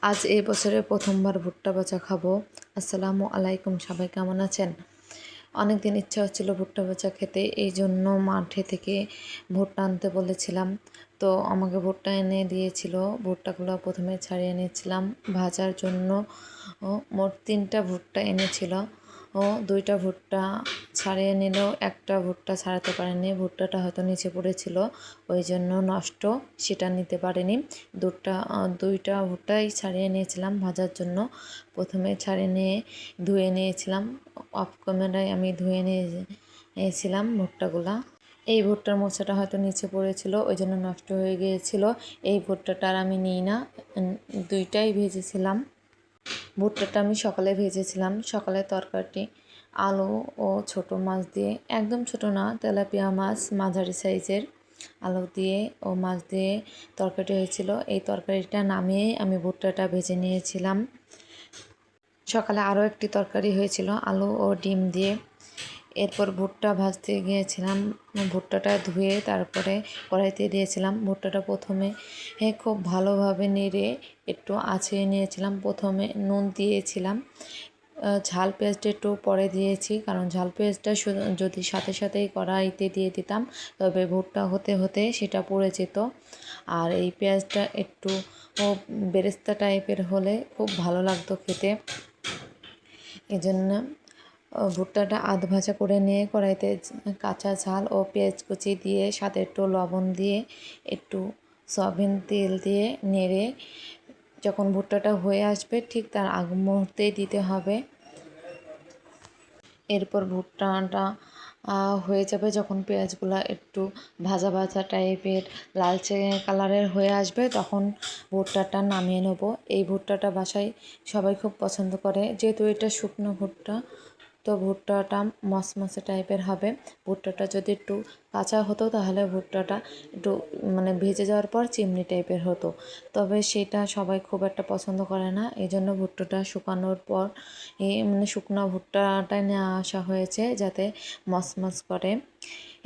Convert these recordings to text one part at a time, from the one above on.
আজ এই বছরে প্রথমবার ভুট্টা ভাজা খাবো। আসসালামু আলাইকুম, সবাই কেমন আছেন? অনেক দিন ইচ্ছা হচ্ছিল ভুট্টা ভাজা খেতে, এই জন্য মাঠে থেকে ভুট্টা আনতে বলেছিলাম। তো আমাকে ভুট্টা এনে দিয়েছিল। ভুট্টাগুলো প্রথমে ছাড়িয়ে নিয়েছিলাম ভাজার জন্য। মোট 3টা ভুট্টা এনেছিল। দুইটা ভুট্টা ছাড়িয়ে নিলেও একটা ভুট্টা ছাড়াতে পারেনি। ভুট্টাটা হয়তো নিচে পড়েছিল, ওই জন্য নষ্ট, সেটা নিতে পারেনি। দুইটা ভুট্টাই ছাড়িয়ে নিয়েছিলাম ভাজার জন্য। প্রথমে ছাড়িয়ে নিয়ে ধুয়ে নিয়েছিলাম। অফ ক্যামেরায় আমি ধুয়ে নিয়েছিলাম ভুট্টাগুলা। এই ভুট্টার মোচাটা হয়তো নিচে পড়েছিল, ওই জন্য নষ্ট হয়ে গিয়েছিল। এই ভুট্টাটা আর আমি নিই না, দুইটাই ভেজেছিলাম। ভুট্টাটা আমি সকালে ভেজেছিলাম। সকালে তরকারিটি আলু ও ছোট মাছ দিয়ে, একদম ছোট না, তেলাপিয়া মাছ মাঝারি সাইজের, আলু দিয়ে ও মাছ দিয়ে তরকারিটি হয়েছিল। এই তরকারিটা নামিয়ে আমি ভুট্টাটা ভেজে নিয়েছিলাম। সকালে আরও একটি তরকারি হয়েছিল আলু ও ডিম দিয়ে। এরপর ভুট্টা ভাজতে গিয়েছিলাম। ভুট্টাটা ধুয়ে তারপরে কড়াইতে দিয়েছিলাম। ভুট্টাটা প্রথমে খুব ভালোভাবে নেড়ে একটু আঁচিয়ে নিয়েছিলাম। প্রথমে নুন দিয়েছিলাম, ঝাল পেঁয়াজটা একটু পরে দিয়েছি, কারণ ঝাল পেঁয়াজটা যদি সাথে সাথেই কড়াইতে দিয়ে দিতাম তবে ভুট্টা হতে হতে সেটা পুড়ে যেত। আর এই পেঁয়াজটা একটু বেরেস্তা টাইপের হলে খুব ভালো লাগতো খেতে। এজন্য ভুট্টাটা আধ ভাজা করে নিয়ে কড়াইতে কাঁচা ঝাল ও পেঁয়াজ কুচি দিয়ে, সাথে একটু লবণ দিয়ে, একটু সয়াবিন তেল দিয়ে নেড়ে যখন ভুট্টাটা হয়ে আসবে ঠিক তার আগ মুহূর্তেই দিতে হবে। এরপর ভুট্টাটা হয়ে যাবে যখন পেঁয়াজগুলো একটু ভাজা ভাজা টাইপের লালচে কালারের হয়ে আসবে, তখন ভুট্টাটা নামিয়ে নেব। এই ভুট্টাটা বাসায় সবাই খুব পছন্দ করে, যেহেতু এটা শুকনো ভুট্টা, তো ভুট্টাটা মসমসে টাইপের হবে। ভুট্টাটা যদি একটু কাঁচা হতো তাহলে ভুট্টাটা একটু ভেজে যাওয়ার পর চিমনি টাইপের হতো, তবে সেটা সবাই খুব একটা পছন্দ করে না। এই জন্য ভুট্টাটা শুকানোর পর শুকনো ভুট্টাটাই নিয়ে আসা হয়েছে যাতে মসমস করে।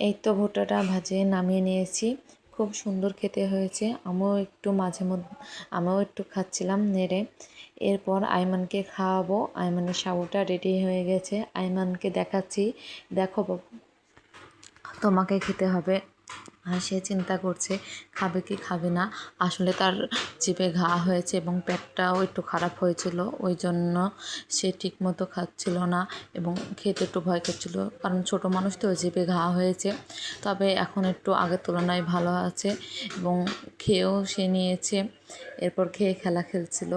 এই তো ভুট্টাটা ভাজিয়ে নামিয়ে নিয়েছি। খুব সুন্দর খেতে হয়েছে। আমিও একটু খাচ্ছিলাম নেড়ে। এরপর আইমানকে খাওয়াবো। আইমানের সাবুটা রেডি হয়ে গেছে। আইমানকে দেখাচ্ছি, দেখো বাবু, তোমাকে খেতে হবে। আর সে চিন্তা করছে খাবে কি খাবে না। আসলে তার জিভে ঘা হয়েছে এবং পেটটাও একটু খারাপ হয়েছিল, ওই জন্য সে ঠিকমতো খাচ্ছিল না এবং খেতে একটু ভয় করছিল, কারণ ছোট মানুষ তো, জিভে ঘা হয়েছে। তবে এখন একটু আগের তুলনায় ভালো আছে এবং খেয়েও সে নিয়েছে। এরপর খেয়ে খেলা খেলছিল।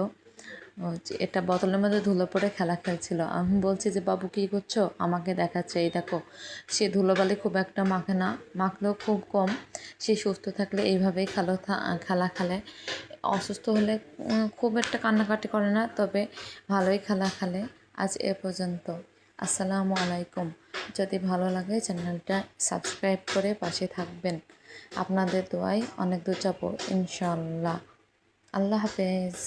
এটা বোতলের মধ্যে ধুলো পড়ে খেলা খেলছিল। আমি বলছি যে বাবু কী করছো, আমাকে দেখাচ্ছে, এই দেখো। সে ধুলোবালি খুব একটা মাখে না, মাখলেও খুব কম। সে সুস্থ থাকলে এইভাবেই খেলা খেলে। অসুস্থ হলে খুব একটা কান্নাকাটি করে না, তবে ভালোই খেলা খেলে। আজ এ পর্যন্ত। আসসালামু আলাইকুম। যদি ভালো লাগে চ্যানেলটা সাবস্ক্রাইব করে পাশে থাকবেন। আপনাদের দোয়ায় অনেক দূর যাবো ইনশাআল্লাহ। আল্লাহ হাফেজ।